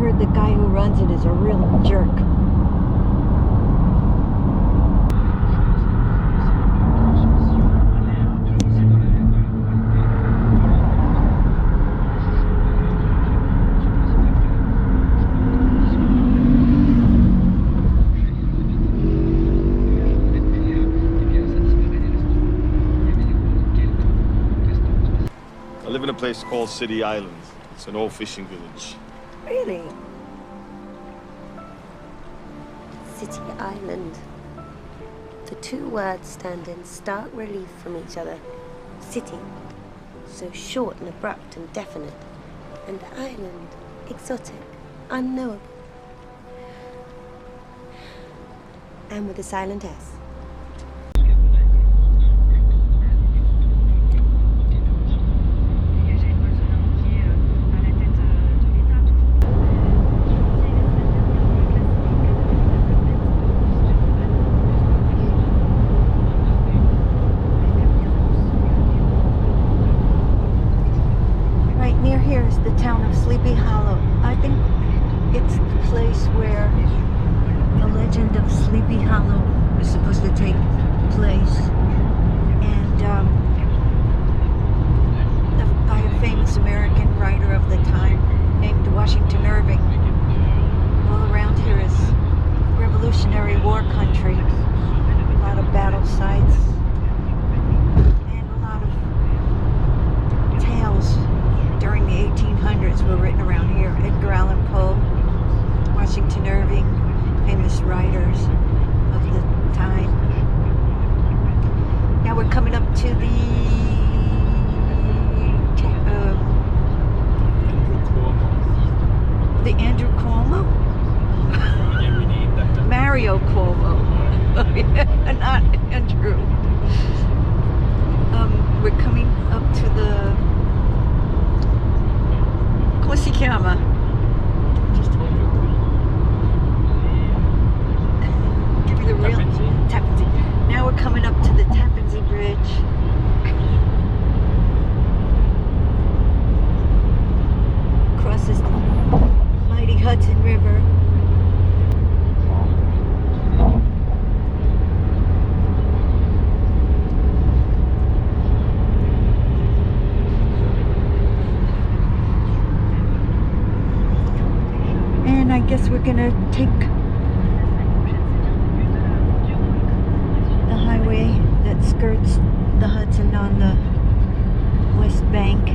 heard the guy who runs it is a real jerk. I live in a place called City Island. It's an old fishing village. Really? City Island. The two words stand in stark relief from each other. City, so short and abrupt and definite. And island, exotic, unknowable. And with a silent S. Near here is the town of Sleepy Hollow. I think it's the place where the legend of Sleepy Hollow is supposed to take place. And by a famous American writer of the time named Washington Irving. All around here is Revolutionary War country. A lot of battle sites. And a lot of tales during the 1800s were written around here. Edgar Allan Poe, Washington Irving, famous writers of the time. Now we're coming up to the Andrew Cuomo? Mario Cuomo. Not Andrew. We're coming up to the come si chiama? Give you the real Tappan Zee. Now we're coming up to the Tappan Zee Bridge. Crosses the mighty Hudson River. I guess we're gonna take the highway that skirts the Hudson on the west bank.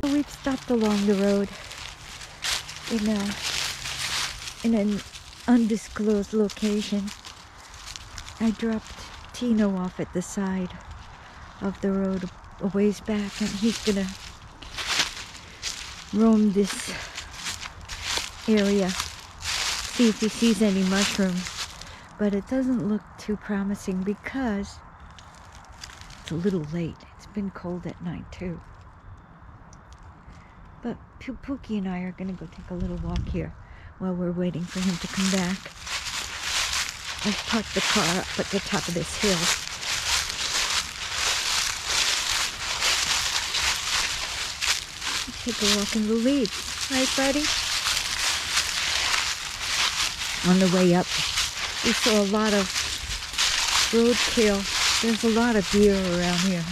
We've stopped along the road in an undisclosed location. I dropped Tino off at the side of the road a ways back, and he's gonna roam this area, see if he sees any mushrooms. But it doesn't look too promising because it's a little late. It's been cold at night too. But Pookie and I are going to go take a little walk here while we're waiting for him to come back. I've parked the car up at the top of this hill. Let's take a walk in the leaves. Right, buddy? On the way up, we saw a lot of roadkill. There's a lot of deer around here.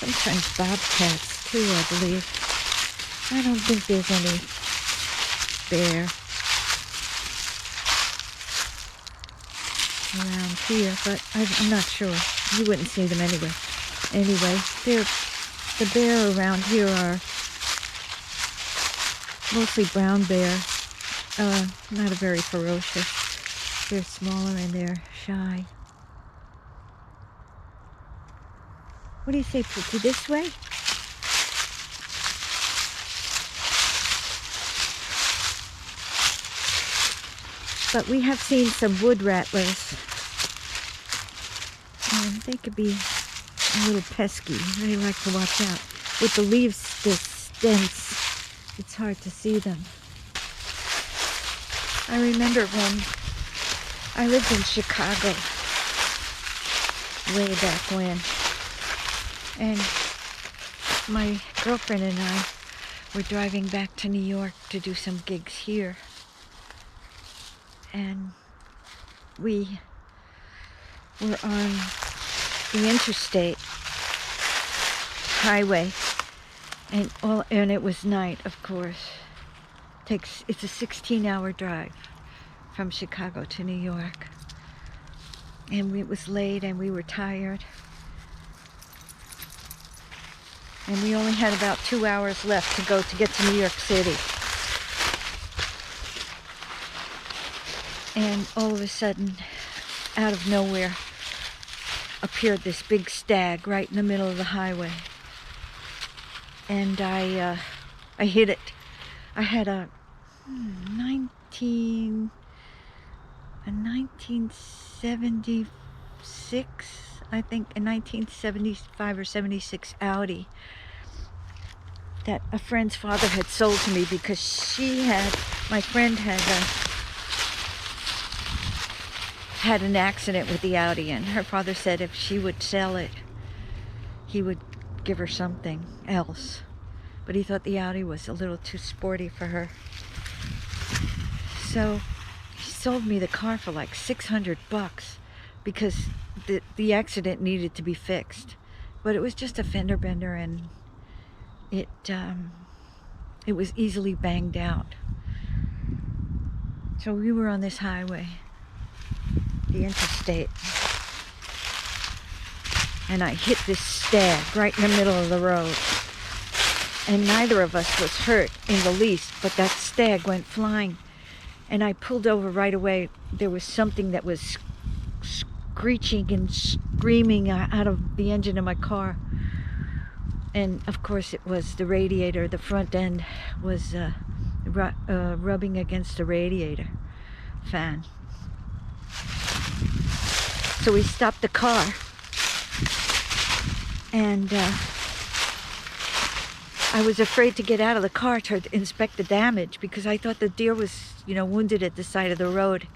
Sometimes bobcats too, I believe. I don't think there's any bear around here, but I'm not sure. You wouldn't see them anyway. Anyway, the bear around here are mostly brown bear. Not a very ferocious. They're smaller and they're shy. What do you say, Pookie? This way? But we have seen some wood rattlers. And they could be a little pesky. They like to watch out. With the leaves this dense, it's hard to see them. I remember when I lived in Chicago way back when, and my girlfriend and I were driving back to New York to do some gigs here, and we were on the interstate highway, and it was night, of course. It's a 16-hour drive from Chicago to New York, and it was late and we were tired, and we only had about 2 hours left to get to New York City. And all of a sudden, out of nowhere, appeared this big stag right in the middle of the highway, and I hit it. I had a 1976, I think, a 1975 or 76 Audi that a friend's father had sold to me because my friend had an accident with the Audi, and her father said if she would sell it, he would give her something else. But he thought the Audi was a little too sporty for her. So he sold me the car for like $600 because the accident needed to be fixed. But it was just a fender bender, and it was easily banged out. So we were on this highway, the interstate, and I hit this stag right in the middle of the road. And neither of us was hurt in the least, but that stag went flying. And I pulled over right away. There was something that was screeching and screaming out of the engine of my car. And of course it was the radiator. The front end was rubbing against the radiator fan. So we stopped the car, and I was afraid to get out of the car to inspect the damage because I thought the deer was, wounded at the side of the road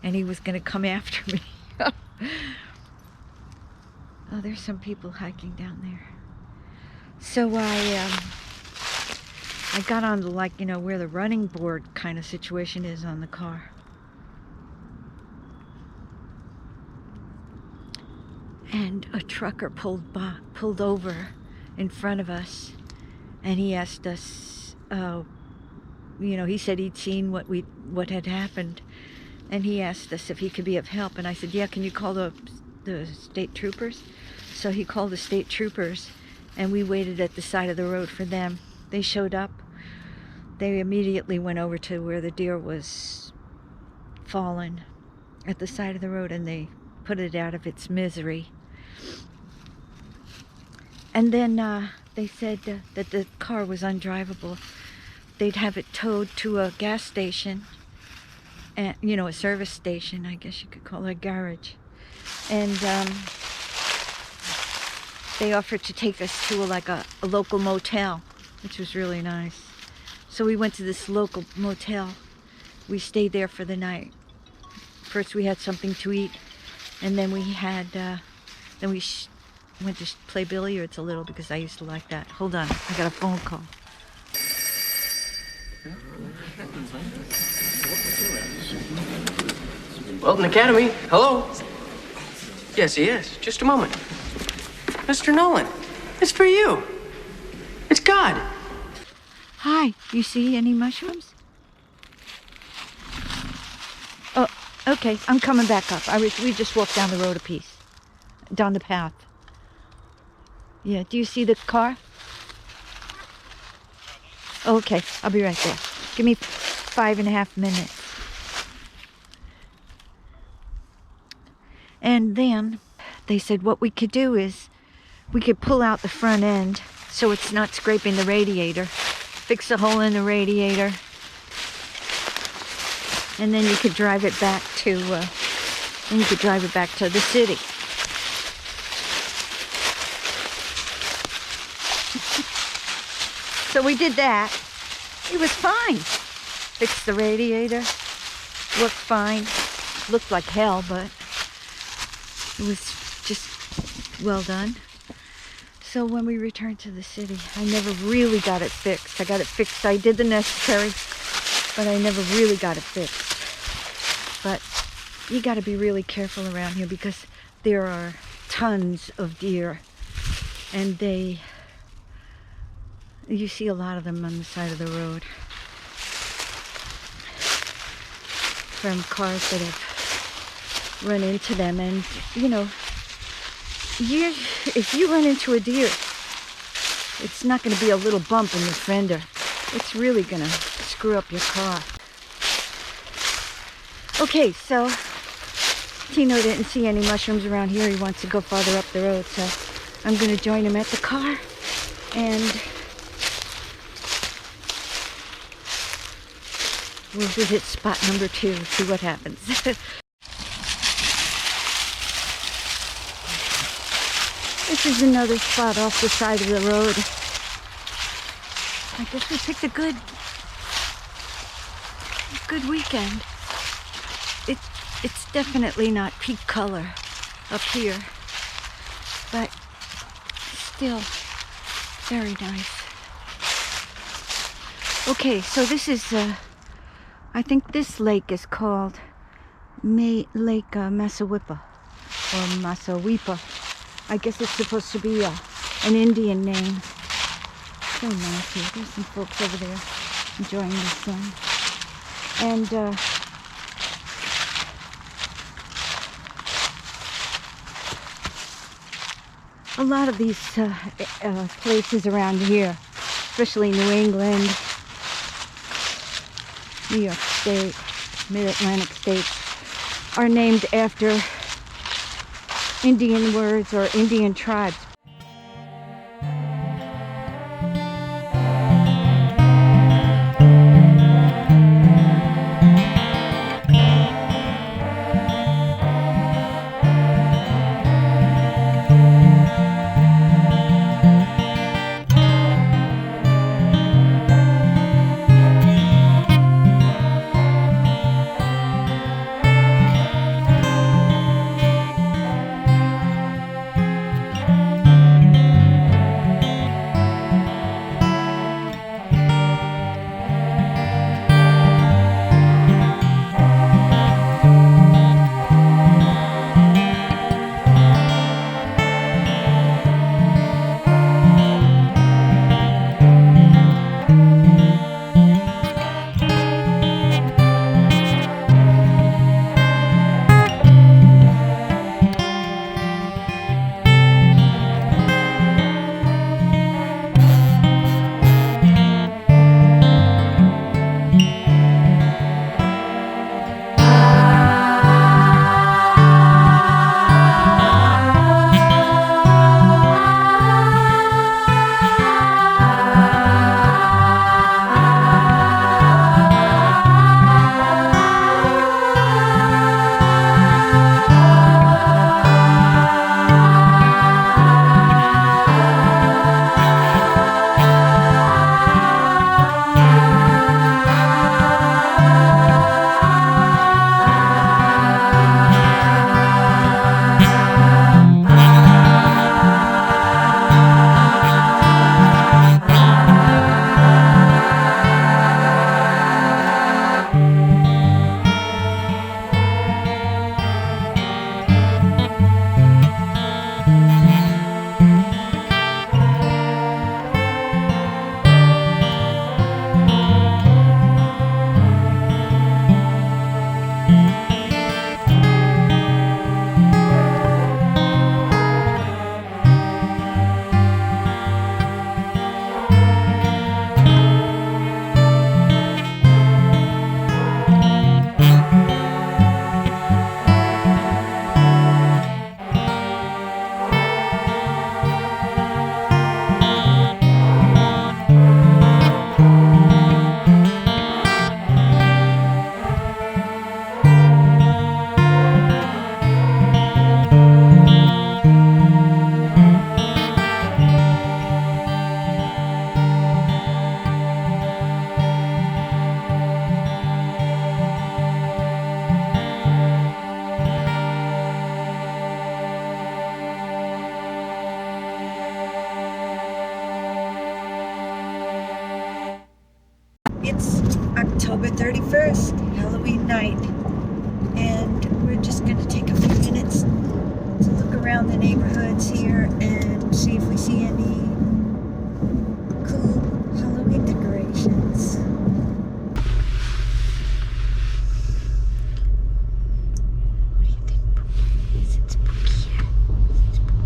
and he was going to come after me. Oh, there's some people hiking down there. So I got on the, where the running board kind of situation is on the car. And a trucker pulled over in front of us. And he asked us, he said he'd seen what had happened, and he asked us if he could be of help. And I said, yeah, can you call the state troopers? So he called the state troopers, and we waited at the side of the road for them. They showed up. They immediately went over to where the deer was fallen at the side of the road, and they put it out of its misery. And then they said that the car was undrivable. They'd have it towed to a gas station, and a service station, I guess you could call it a garage. And they offered to take us to a local motel, which was really nice. So we went to this local motel. We stayed there for the night. First we had something to eat, and then we went to play billiards a little because I used to like that. Hold on, I got a phone call. Wilton Academy, hello? Yes, yes, just a moment. Mr. Nolan, it's for you. It's God. Hi, you see any mushrooms? Oh, okay, I'm coming back up. We just walked down the road a piece. Down the path. Yeah, do you see the car? Okay, I'll be right there. Give me 5.5 minutes. And then they said what we could do is we could pull out the front end so it's not scraping the radiator, fix a hole in the radiator, and then you could drive it back to the city. So we did that, It was fine. Fixed the radiator. Worked fine. Looked like hell, but it was just well done. So when we returned to the city, I never really got it fixed. I got it fixed. I did the necessary, but I never really got it fixed. But you got to be really careful around here because there are tons of deer, and you see a lot of them on the side of the road from cars that have run into them. And you know, if you run into a deer, it's not going to be a little bump in your fender. It's really going to screw up your car. Okay, so Tino didn't see any mushrooms around here. He wants to go farther up the road, so I'm going to join him at the car, and we'll visit spot number 2, see what happens. This is another spot off the side of the road. I guess we picked a good weekend. It's definitely not peak color up here, but still very nice. Okay, so this is, I think this lake is called Lake Masawipa or Masawipa. I guess it's supposed to be an Indian name. So nice here. There's some folks over there enjoying the sun. And a lot of these places around here, especially New England, New York State, Mid-Atlantic states, are named after Indian words or Indian tribes. 31st, Halloween night. And we're just going to take a few minutes to look around the neighborhoods here and see if we see any cool Halloween decorations. What do you think, Pookie? Is it spooky here? It's spooky.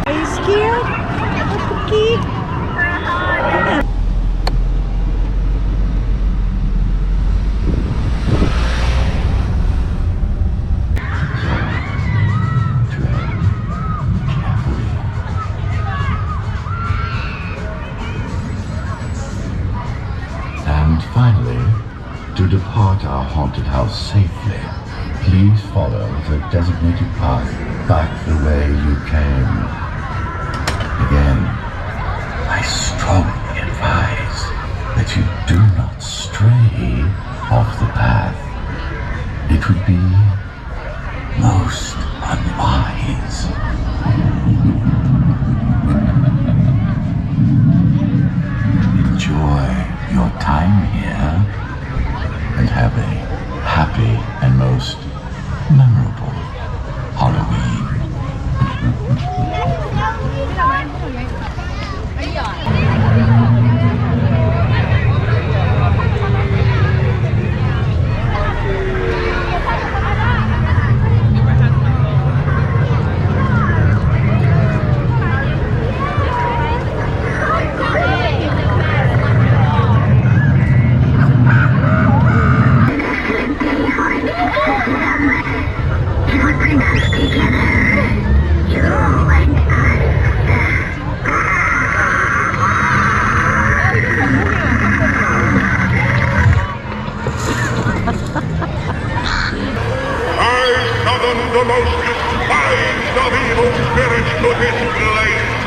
Are you scared? Pookie? And finally, to depart our haunted house safely, please follow the designated path back the way you came. Again, I strongly advise that you do not stray off the path. It would be most unwise. Enjoy your time here and have a happy and most memorable Halloween. The most despised of evil spirits to this place.